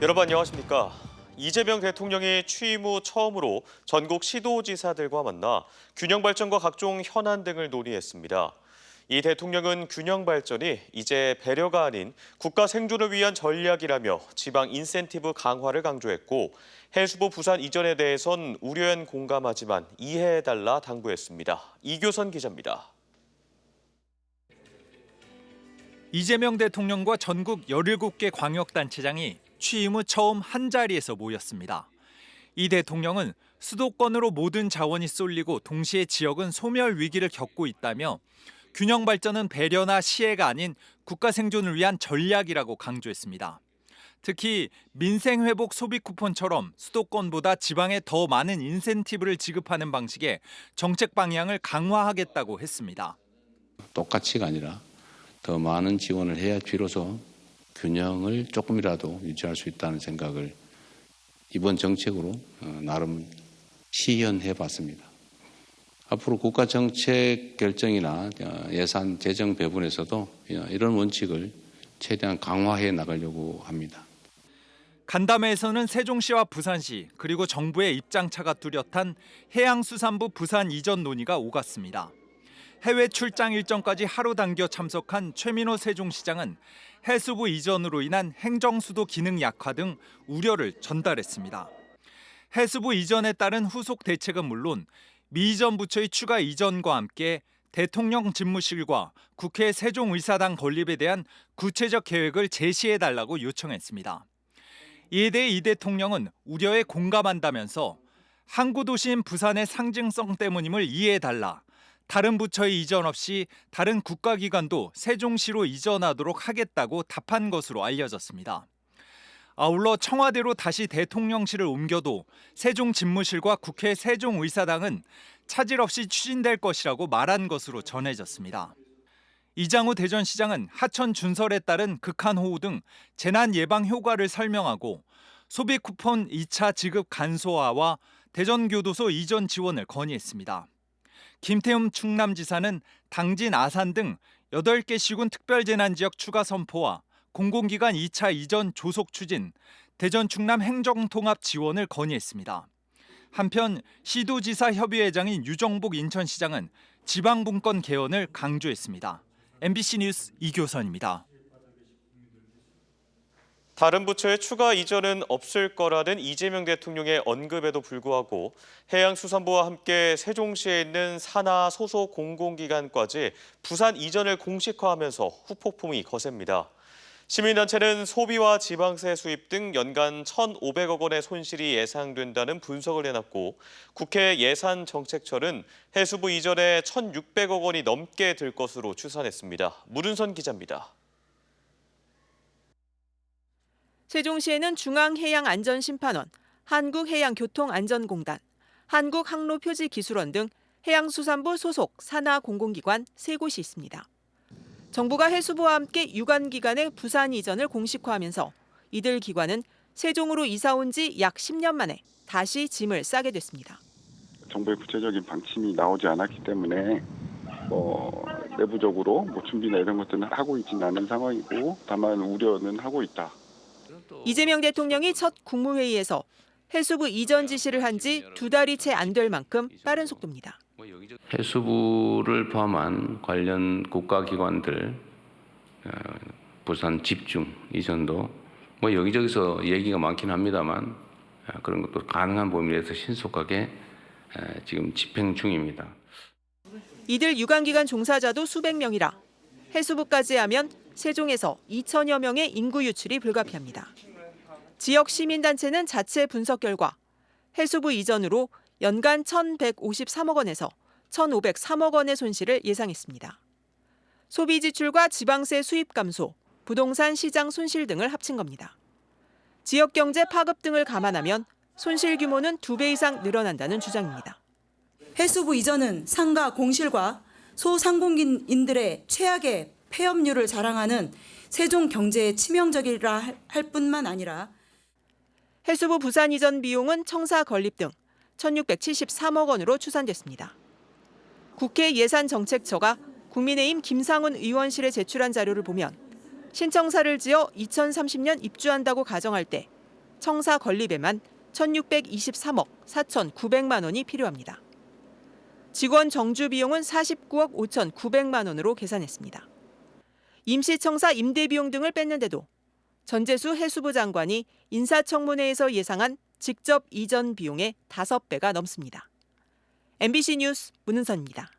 여러분 안녕하십니까? 이재명 대통령이 취임 후 처음으로 전국 시도지사들과 만나 균형 발전과 각종 현안 등을 논의했습니다. 이 대통령은 균형 발전이 이제 배려가 아닌 국가 생존을 위한 전략이라며 지방 인센티브 강화를 강조했고 해수부 부산 이전에 대해선 우려엔 공감하지만 이해해달라 당부했습니다. 이교선 기자입니다. 이재명 대통령과 전국 17개 광역단체장이 취임 후 처음 한자리에서 모였습니다. 이 대통령은 수도권으로 모든 자원이 쏠리고 동시에 지역은 소멸 위기를 겪고 있다며 균형 발전은 배려나 시혜가 아닌 국가 생존을 위한 전략이라고 강조했습니다. 특히 민생 회복 소비 쿠폰처럼 수도권보다 지방에 더 많은 인센티브를 지급하는 방식의 정책 방향을 강화하겠다고 했습니다. 똑같이가 아니라 더 많은 지원을 해야 비로소 균형을 조금이라도 유지할 수 있다는 생각을 이번 정책으로 나름 시연해 봤습니다. 앞으로 국가 정책 결정이나 예산 재정 배분에서도 이런 원칙을 최대한 강화해 나가려고 합니다. 간담회에서는 세종시와 부산시 그리고 정부의 입장차가 뚜렷한 해양수산부 부산 이전 논의가 오갔습니다. 해외 출장 일정까지 하루 당겨 참석한 최민호 세종시장은 해수부 이전으로 인한 행정수도 기능 약화 등 우려를 전달했습니다. 해수부 이전에 따른 후속 대책은 물론 미이전 부처의 추가 이전과 함께 대통령 집무실과 국회 세종의사당 건립에 대한 구체적 계획을 제시해달라고 요청했습니다. 이에 대해 이 대통령은 우려에 공감한다면서 항구 도시인 부산의 상징성 때문임을 이해해달라. 다른 부처의 이전 없이 다른 국가기관도 세종시로 이전하도록 하겠다고 답한 것으로 알려졌습니다. 아울러 청와대로 다시 대통령실을 옮겨도 세종 집무실과 국회 세종의사당은 차질 없이 추진될 것이라고 말한 것으로 전해졌습니다. 이장우 대전시장은 하천 준설에 따른 극한호우 등 재난 예방 효과를 설명하고 소비 쿠폰 2차 지급 간소화와 대전교도소 이전 지원을 건의했습니다. 김태흠 충남지사는 당진 아산 등 8개 시군 특별재난지역 추가 선포와 공공기관 2차 이전 조속 추진, 대전 충남 행정통합 지원을 건의했습니다. 한편 시도지사 협의회장인 유정복 인천시장은 지방분권 개헌을 강조했습니다. MBC 뉴스 이교선입니다. 다른 부처의 추가 이전은 없을 거라는 이재명 대통령의 언급에도 불구하고 해양수산부와 함께 세종시에 있는 산하 소속 공공기관까지 부산 이전을 공식화하면서 후폭풍이 거셉니다. 시민단체는 소비와 지방세 수입 등 연간 1,500억 원의 손실이 예상된다는 분석을 내놨고 국회 예산정책처는 해수부 이전에 1,600억 원이 넘게 들 것으로 추산했습니다. 문은선 기자입니다. 세종시에는 중앙해양안전심판원, 한국해양교통안전공단, 한국항로표지기술원 등 해양수산부 소속 산하 공공기관 3곳이 있습니다. 정부가 해수부와 함께 유관기관의 부산 이전을 공식화하면서 이들 기관은 세종으로 이사 온 지 약 10년 만에 다시 짐을 싸게 됐습니다. 정부의 구체적인 방침이 나오지 않았기 때문에 내부적으로 준비나 이런 것들은 하고 있지는 않은 상황이고 다만 우려는 하고 있다. 이재명 대통령이 첫 국무회의에서 해수부 이전 지시를 한 지 2달이 채 안 될 만큼 빠른 속도입니다. 해수부를 포함한 관련 국가기관들 부산 집중 이전도 여기저기서 얘기가 많긴 합니다만 그런 것도 가능한 범위에서 신속하게 지금 집행 중입니다. 이들 유관기관 종사자도 수백 명이라 해수부까지 하면 세종에서 2천여 명의 인구 유출이 불가피합니다. 지역 시민단체는 자체 분석 결과 해수부 이전으로 연간 1,153억 원에서 1,503억 원의 손실을 예상했습니다. 소비 지출과 지방세 수입 감소, 부동산 시장 손실 등을 합친 겁니다. 지역 경제 파급 등을 감안하면 손실 규모는 2배 이상 늘어난다는 주장입니다. 해수부 이전은 상가 공실과 소상공인들의 최악의 폐업률을 자랑하는 세종 경제에 치명적이라 할 뿐만 아니라 해수부 부산 이전 비용은 청사 건립 등 1,673억 원으로 추산됐습니다. 국회 예산정책처가 국민의힘 김상훈 의원실에 제출한 자료를 보면 신청사를 지어 2030년 입주한다고 가정할 때 청사 건립에만 1,623억 4,900만 원이 필요합니다. 직원 정주 비용은 49억 5,900만 원으로 계산했습니다. 임시청사 임대 비용 등을 뺐는데도 전재수 해수부 장관이 인사청문회에서 예상한 직접 이전 비용의 5배가 넘습니다. MBC 뉴스 문은선입니다.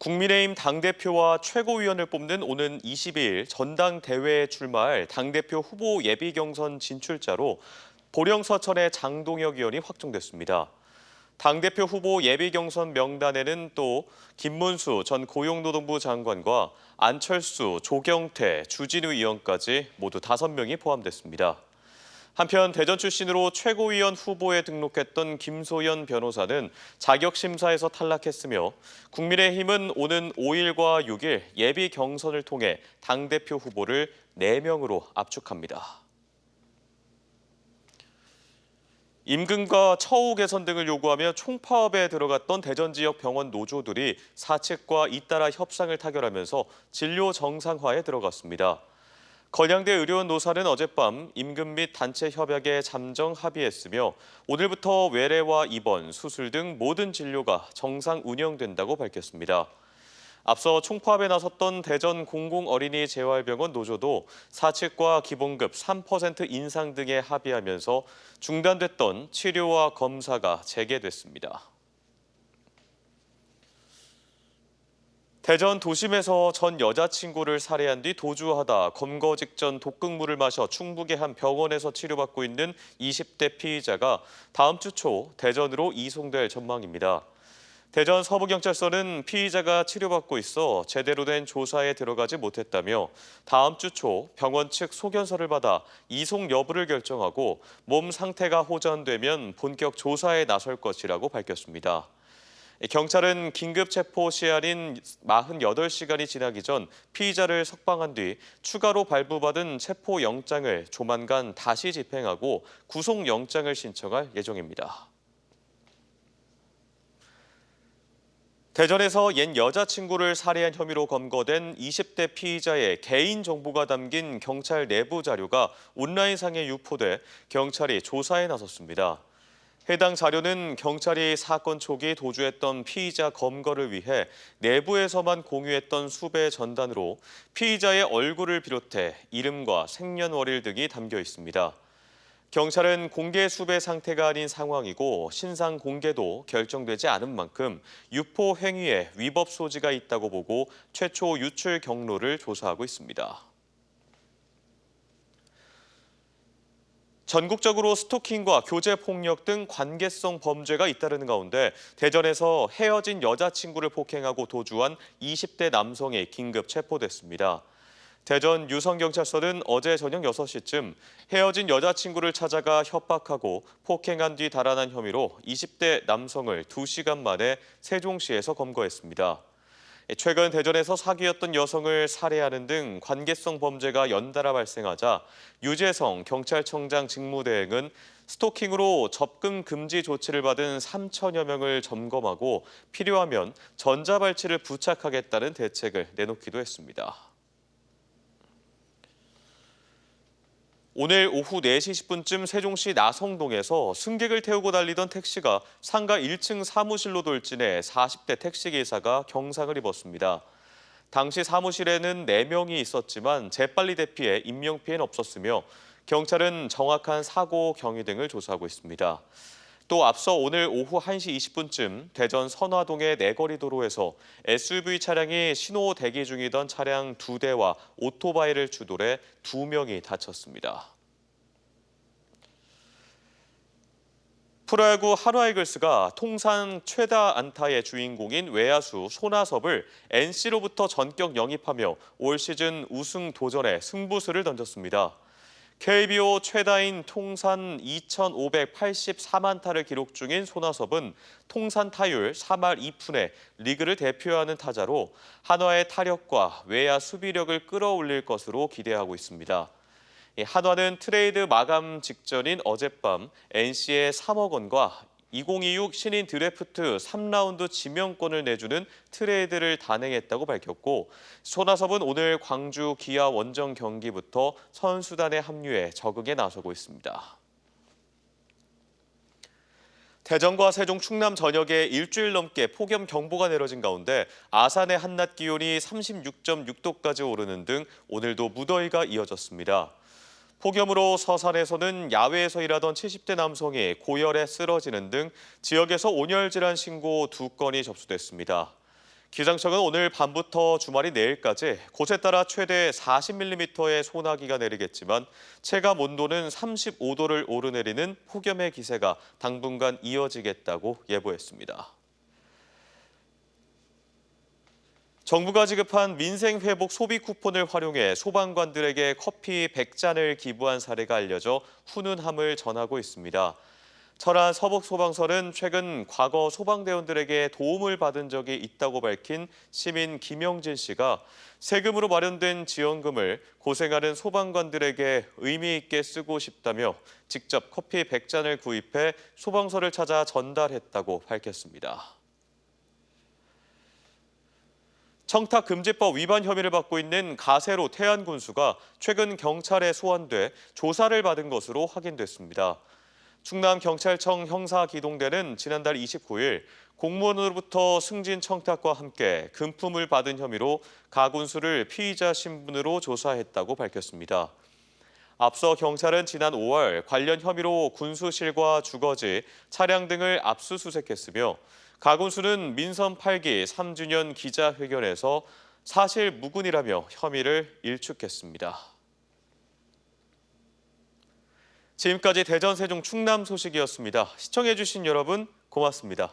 국민의힘 당대표와 최고위원을 뽑는 오는 22일 전당대회에 출마할 당대표 후보 예비 경선 진출자로 보령서천의 장동혁 의원이 확정됐습니다. 당대표 후보 예비 경선 명단에는 또 김문수 전 고용노동부 장관과 안철수, 조경태, 주진우 의원까지 모두 5명이 포함됐습니다. 한편 대전 출신으로 최고위원 후보에 등록했던 김소연 변호사는 자격심사에서 탈락했으며 국민의힘은 오는 5일과 6일 예비 경선을 통해 당대표 후보를 4명으로 압축합니다. 임금과 처우 개선 등을 요구하며 총파업에 들어갔던 대전 지역 병원 노조들이 사측과 잇따라 협상을 타결하면서 진료 정상화에 들어갔습니다. 건양대 의료원 노사는 어젯밤 임금 및 단체 협약에 잠정 합의했으며 오늘부터 외래와 입원, 수술 등 모든 진료가 정상 운영된다고 밝혔습니다. 앞서 총파업에 나섰던 대전 공공어린이 재활병원 노조도 사측과 기본급 3% 인상 등에 합의하면서 중단됐던 치료와 검사가 재개됐습니다. 대전 도심에서 전 여자친구를 살해한 뒤 도주하다 검거 직전 독극물을 마셔 충북의 한 병원에서 치료받고 있는 20대 피의자가 다음 주 초 대전으로 이송될 전망입니다. 대전 서부경찰서는 피의자가 치료받고 있어 제대로 된 조사에 들어가지 못했다며 다음 주 초 병원 측 소견서를 받아 이송 여부를 결정하고 몸 상태가 호전되면 본격 조사에 나설 것이라고 밝혔습니다. 경찰은 긴급 체포 시한인 48시간이 지나기 전 피의자를 석방한 뒤 추가로 발부받은 체포 영장을 조만간 다시 집행하고 구속 영장을 신청할 예정입니다. 대전에서 옛 여자친구를 살해한 혐의로 검거된 20대 피의자의 개인 정보가 담긴 경찰 내부 자료가 온라인상에 유포돼 경찰이 조사에 나섰습니다. 해당 자료는 경찰이 사건 초기 도주했던 피의자 검거를 위해 내부에서만 공유했던 수배 전단으로 피의자의 얼굴을 비롯해 이름과 생년월일 등이 담겨 있습니다. 경찰은 공개 수배 상태가 아닌 상황이고 신상 공개도 결정되지 않은 만큼 유포 행위에 위법 소지가 있다고 보고 최초 유출 경로를 조사하고 있습니다. 전국적으로 스토킹과 교제폭력 등 관계성 범죄가 잇따르는 가운데 대전에서 헤어진 여자친구를 폭행하고 도주한 20대 남성이 긴급 체포됐습니다. 대전 유성경찰서는 어제 저녁 6시쯤 헤어진 여자친구를 찾아가 협박하고 폭행한 뒤 달아난 혐의로 20대 남성을 2시간 만에 세종시에서 검거했습니다. 최근 대전에서 사귀었던 여성을 살해하는 등 관계성 범죄가 연달아 발생하자 유재성 경찰청장 직무대행은 스토킹으로 접근 금지 조치를 받은 3천여 명을 점검하고 필요하면 전자발찌를 부착하겠다는 대책을 내놓기도 했습니다. 오늘 오후 4시 10분쯤 세종시 나성동에서 승객을 태우고 달리던 택시가 상가 1층 사무실로 돌진해 40대 택시기사가 경상을 입었습니다. 당시 사무실에는 4명이 있었지만 재빨리 대피해 인명피해는 없었으며 경찰은 정확한 사고 경위 등을 조사하고 있습니다. 또 앞서 오늘 오후 1시 20분쯤 대전 선화동의 내거리 도로에서 SUV 차량이 신호 대기 중이던 차량 2대와 오토바이를 추돌해 2명이 다쳤습니다. 프로야구 한화이글스가 통산 최다 안타의 주인공인 외야수 손아섭을 NC로부터 전격 영입하며 올 시즌 우승 도전에 승부수를 던졌습니다. KBO 최다인 통산 2,584만타를 기록 중인 손아섭은 통산 타율 3할 2푼에 리그를 대표하는 타자로 한화의 타력과 외야 수비력을 끌어올릴 것으로 기대하고 있습니다. 한화는 트레이드 마감 직전인 어젯밤 NC에 3억 원과 2026 신인 드래프트 3라운드 지명권을 내주는 트레이드를 단행했다고 밝혔고 손아섭은 오늘 광주 기아 원정 경기부터 선수단에 합류해 적응에 나서고 있습니다. 대전과 세종, 충남 전역에 일주일 넘게 폭염경보가 내려진 가운데 아산의 한낮 기온이 36.6도까지 오르는 등 오늘도 무더위가 이어졌습니다. 폭염으로 서산에서는 야외에서 일하던 70대 남성이 고열에 쓰러지는 등 지역에서 온열 질환 신고 2건이 접수됐습니다. 기상청은 오늘 밤부터 주말이 내일까지 곳에 따라 최대 40mm의 소나기가 내리겠지만 체감 온도는 35도를 오르내리는 폭염의 기세가 당분간 이어지겠다고 예보했습니다. 정부가 지급한 민생회복 소비 쿠폰을 활용해 소방관들에게 커피 100잔을 기부한 사례가 알려져 훈훈함을 전하고 있습니다. 철안 서북소방서는 최근 과거 소방대원들에게 도움을 받은 적이 있다고 밝힌 시민 김영진 씨가 세금으로 마련된 지원금을 고생하는 소방관들에게 의미 있게 쓰고 싶다며 직접 커피 100잔을 구입해 소방서를 찾아 전달했다고 밝혔습니다. 청탁금지법 위반 혐의를 받고 있는 가세로 태안 군수가 최근 경찰에 소환돼 조사를 받은 것으로 확인됐습니다. 충남경찰청 형사기동대는 지난달 29일 공무원으로부터 승진 청탁과 함께 금품을 받은 혐의로 가 군수를 피의자 신분으로 조사했다고 밝혔습니다. 앞서 경찰은 지난 5월 관련 혐의로 군수실과 주거지, 차량 등을 압수수색했으며 가 군수는 민선 8기 3주년 기자회견에서 사실 무근이라며 혐의를 일축했습니다. 지금까지 대전, 세종, 충남 소식이었습니다. 시청해주신 여러분 고맙습니다.